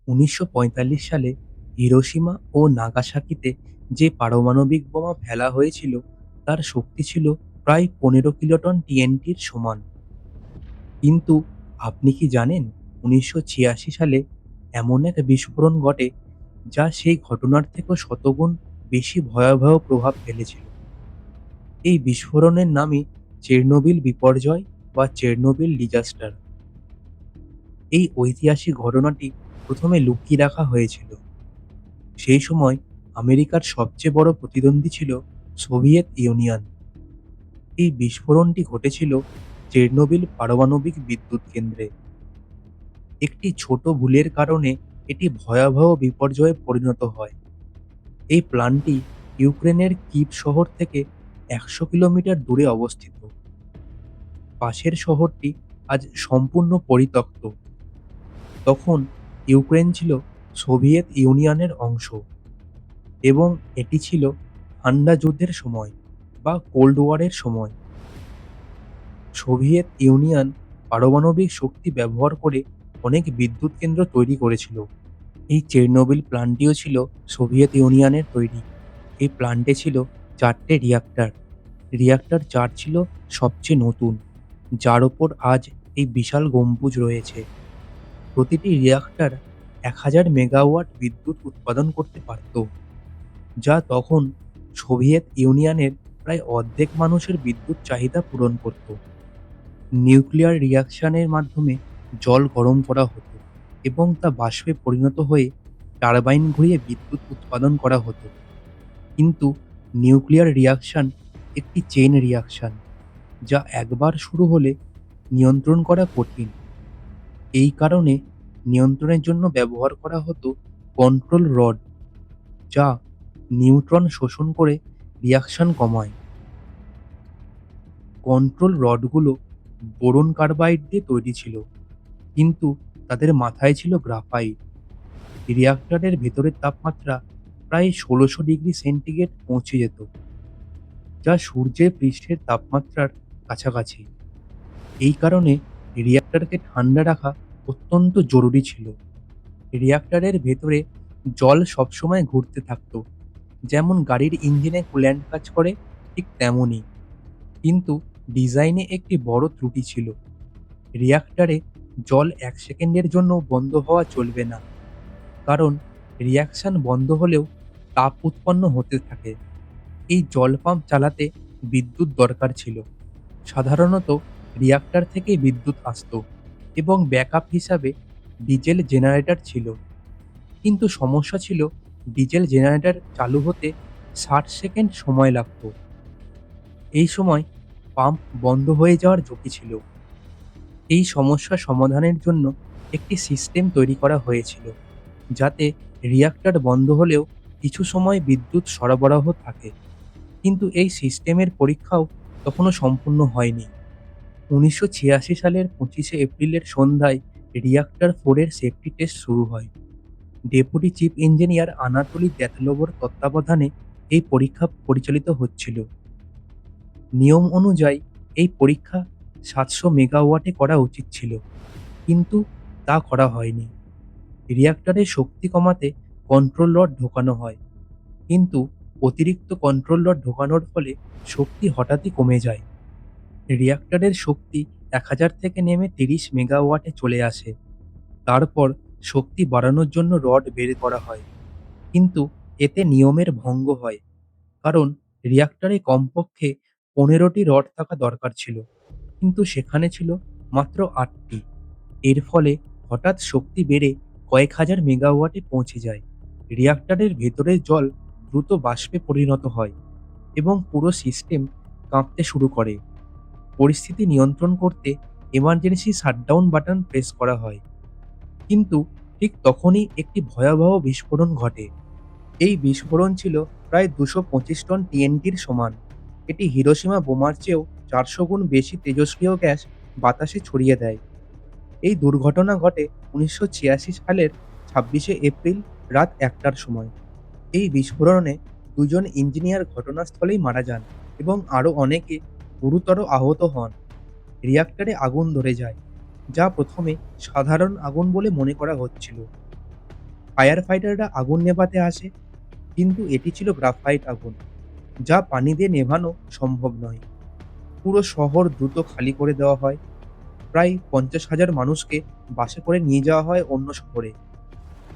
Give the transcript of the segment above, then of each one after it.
১৯৪৫ সালে হিরোশিমা ও নাগাসাকিতে যে পারমাণবিক বোমা ফেলা হয়েছিল তার শক্তি ছিল প্রায় ১৫ কিলোটন টিএনটির সমান। কিন্তু আপনি কি জানেন ১৯৮৬ সালে এমন এক বিস্ফোরণ ঘটে যা সেই ঘটনার থেকেও শতগুণ বেশি ভয়াবহ প্রভাব ফেলেছিল। এই বিস্ফোরণের নামই চেরনোবিল বিপর্যয় বা চেরনোবিল ডিজাস্টার। এই ঐতিহাসিক ঘটনাটি প্রথমে লুকিয়ে রাখা হয়েছিল। সেই সময় আমেরিকার সবচেয়ে বড় প্রতিদ্বন্দ্বী ছিল সোভিয়েত ইউনিয়ন। এই বিস্ফোরণটি ঘটেছিল চেরনোবিল পারমাণবিক বিদ্যুৎ কেন্দ্রে। একটি ছোট ভুলের কারণে এটি ভয়াবহ বিপর্যয়ে পরিণত হয়। এই প্ল্যান্টটি ইউক্রেনের কিভ শহর থেকে ১০০ কিলোমিটার দূরে অবস্থিত। পাশের শহরটি আজ সম্পূর্ণ পরিত্যক্ত। তখন ইউক্রেন ছিল সোভিয়েত ইউনিয়নের অংশ এবং এটি ছিল ঠান্ডা যুদ্ধের সময় বা কোল্ড ওয়ারের সময়। সোভিয়েত ইউনিয়ন পারমাণবিক শক্তি ব্যবহার করে অনেক বিদ্যুৎ কেন্দ্র তৈরি করেছিল। এই চেরনোবিল প্ল্যান্টটিও ছিল সোভিয়েত ইউনিয়নের তৈরি। এই প্ল্যান্টে ছিল ৪টে রিঅ্যাক্টর। রিঅ্যাক্টর ৪ ছিল সবচেয়ে নতুন, যার ওপর আজ এই বিশাল গম্বুজ রয়েছে। প্রতিটি রিঅ্যাক্টর ১০০০ মেগাওয়াট বিদ্যুৎ উৎপাদন করতে পারত, যা তখন সোভিয়েত ইউনিয়নের প্রায় অর্ধেক মানুষের বিদ্যুৎ চাহিদা পূরণ করত। নিউক্লিয়ার রিঅ্যাকশনের মাধ্যমে জল গরম করা হতো এবং তা বাষ্পে পরিণত হয়ে টারবাইন ঘুরিয়ে বিদ্যুৎ উৎপাদন করা হতো। কিন্তু নিউক্লিয়ার রিঅ্যাকশন একটি চেইন রিঅ্যাকশন, যা একবার শুরু হলে নিয়ন্ত্রণ করা কঠিন। এই কারণে নিয়ন্ত্রণের জন্য ব্যবহার করা হতো কন্ট্রোল রড, যা নিউট্রন শোষণ করে রিঅ্যাকশন কমায়। কন্ট্রোল রডগুলো বোরন কার্বাইড দিয়ে তৈরি ছিল, কিন্তু তাদের মাথায় ছিল গ্রাফাইট। রিঅ্যাক্টরের ভেতরের তাপমাত্রা প্রায় ১৬০০ ডিগ্রি সেন্টিগ্রেড পৌঁছে যেত, যা সূর্যের পৃষ্ঠের তাপমাত্রার কাছাকাছি। এই কারণে রিঅ্যাক্টরকে ঠান্ডা রাখা অত্যন্ত জরুরি ছিল। রিঅ্যাক্টরের ভেতরে জল সবসময় ঘুরতে থাকত, যেমন গাড়ির ইঞ্জিনে কুল্যান্ট কাজ করে ঠিক তেমনই। কিন্তু ডিজাইনে একটি বড় ত্রুটি ছিল। রিঅ্যাক্টরে জল ১ সেকেন্ডের জন্য বন্ধ হওয়া চলবে না, কারণ রিঅ্যাকশন বন্ধ হলেও তাপ উৎপন্ন হতে থাকে। এই জল পাম্প চালাতে বিদ্যুৎ দরকার ছিল। সাধারণত রিঅ্যাক্টর থেকেই বিদ্যুৎ আসতো এবং ব্যাকআপ হিসাবে ডিজেল জেনারেটর ছিল। কিন্তু সমস্যা ছিল ডিজেল জেনারেটর চালু হতে ৬০ সেকেন্ড সময় লাগত। এই সময় পাম্প বন্ধ হয়ে যাওয়ার ঝুঁকি ছিল। এই সমস্যা সমাধানের জন্য একটি সিস্টেম তৈরি করা হয়েছিল, যাতে রিঅ্যাক্টর বন্ধ হলেও কিছু সময় বিদ্যুৎ সরবরাহ থাকে। কিন্তু এই সিস্টেমের পরীক্ষাও তখনও সম্পূর্ণ হয়নি। ১৯৮৬ সালের ২৫শে এপ্রিলের সন্ধ্যায় রিঅ্যাক্টর ৪ এর সেফটি টেস্ট শুরু হয়। ডেপুটি চিফ ইঞ্জিনিয়ার আনাতোলি দ্যাতলোভের তত্ত্বাবধানে এই পরীক্ষা পরিচালিত হচ্ছিল। নিয়ম অনুযায়ী এই পরীক্ষা ৭০০ মেগাওয়াটে করা উচিত ছিল, কিন্তু তা করা হয়নি। রিঅ্যাক্টরের শক্তি কমাতে কন্ট্রোল রড ঢোকানো হয়, কিন্তু অতিরিক্ত কন্ট্রোল রড ঢোকানোর ফলে শক্তি হঠাৎই কমে যায়। রিঅ্যাক্টরের শক্তি ১০০০ থেকে নেমে ৩০ মেগাওয়াটে চলে আসে। তারপর শক্তি বাড়ানোর জন্য রড বের করা হয়, কিন্তু এতে নিয়মের ভঙ্গ হয়, কারণ রিঅ্যাক্টরে কমপক্ষে ১৫টি রড থাকা দরকার ছিল, কিন্তু সেখানে ছিল মাত্র ৮টি। এর ফলে হঠাৎ শক্তি বেড়ে কয়েক হাজার মেগাওয়াটে পৌঁছে যায়। রিঅ্যাক্টরের ভেতরের জল দ্রুত বাষ্পে পরিণত হয় এবং পুরো সিস্টেম কাঁপতে শুরু করে। পরিস্থিতি নিয়ন্ত্রণ করতে এমার্জেন্সি শাটডাউন বাটন প্রেস করা হয়, কিন্তু ঠিক তখনই একটি ভয়াবহ বিস্ফোরণ ঘটে। এই বিস্ফোরণ ছিল প্রায় ২২৫ টন টিএনটির সমান। এটি হিরোশিমা বোমার চেয়েও ৪০০ গুণ বেশি তেজস্ক্রিয় গ্যাস বাতাসে ছড়িয়ে দেয়। এই দুর্ঘটনা ঘটে ১৯৮৬ সালের ২৬শে এপ্রিল রাত ১টার সময়। এই বিস্ফোরণে ২ জন ইঞ্জিনিয়ার ঘটনাস্থলেই মারা যান এবং আরও অনেকে গুরুতর আহত হন। রিঅ্যাক্টরে আগুন ধরে যায়, যা প্রথমে সাধারণ আগুন বলে মনে করা হচ্ছিল। ফায়ার ফাইটাররা আগুন নেভাতে আসে, কিন্তু এটি ছিল গ্রাফাইট আগুন, যা পানি দিয়ে নেভানো সম্ভব নয়। পুরো শহর দ্রুত খালি করে দেওয়া হয়। প্রায় ৫০,০০০ মানুষকে বাসে করে নিয়ে যাওয়া হয় অন্য শহরে।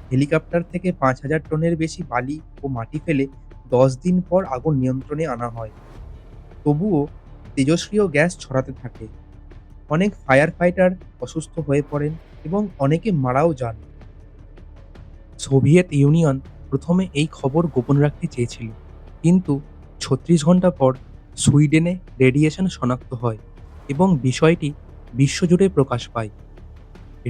হেলিকপ্টার থেকে ৫,০০০ টনের বেশি বালি ও মাটি ফেলে ১০ দিন পর আগুন নিয়ন্ত্রণে আনা হয়। তবুও তেজস্ক্রিয় গ্যাস ছড়াতে থাকে। অনেক ফায়ার ফাইটার অসুস্থ হয়ে পড়েন এবং অনেকে মারাও যান। সোভিয়েত ইউনিয়ন প্রথমে এই খবর গোপন রাখতে চেয়েছিল, কিন্তু ৩৬ ঘন্টা পর সুইডেনে রেডিয়েশন শনাক্ত হয় এবং বিষয়টি বিশ্বজুড়ে প্রকাশ পায়।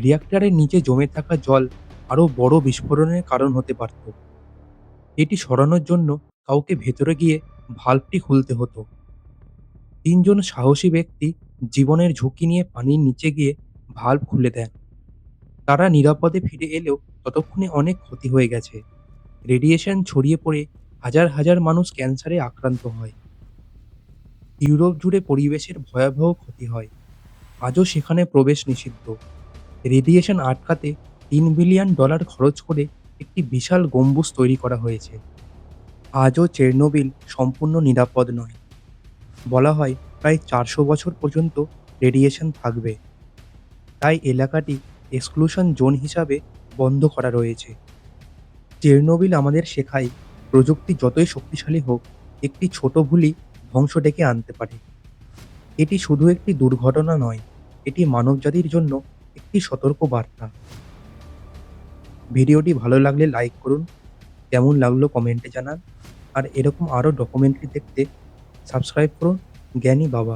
রিঅ্যাক্টরের নিচে জমে থাকা জল আরও বড় বিস্ফোরণের কারণ হতে পারত। এটি সরানোর জন্য কাউকে ভেতরে গিয়ে ভাল্বটি খুলতে হতো। ৩ জন সাহসী ব্যক্তি জীবনের ঝুঁকি নিয়ে পানির নিচে গিয়ে ভাল্ব খুলে দেন। তারা নিরাপদে ফিরে এলেও ততক্ষণে অনেক ক্ষতি হয়ে গেছে। রেডিয়েশন ছড়িয়ে পড়ে হাজার হাজার মানুষ ক্যান্সারে আক্রান্ত হয়। ইউরোপ জুড়ে পরিবেশের ভয়াবহ ক্ষতি হয়। আজও সেখানে প্রবেশ নিষিদ্ধ। রেডিয়েশন আটকাতে $৩ বিলিয়ন খরচ করে একটি বিশাল গম্বুজ তৈরি করা হয়েছে। আজও চেরনোবিল সম্পূর্ণ নিরাপদ নয়। বলা হয় প্রায় ৪০০ বছর পর্যন্ত রেডিয়েশন থাকবে। তাই এলাকাটি এক্সক্লুশন জোন হিসাবে বন্ধ করা রয়েছে। চেরনোবিল আমাদের শেখায়, প্রযুক্তি যতই শক্তিশালী হোক, একটি ছোট ভুলই ধ্বংস ডেকে আনতে পারে। এটি শুধু একটি দুর্ঘটনা নয়, এটি মানবজাতির জন্য একটি সতর্ক বার্তা। ভিডিওটি ভালো লাগলে লাইক করুন, কেমন লাগলো কমেন্টে জানান, আর এরকম আরও ডকুমেন্টারি দেখতে সাবস্ক্রাইব করুন জ্ঞানী বাবা।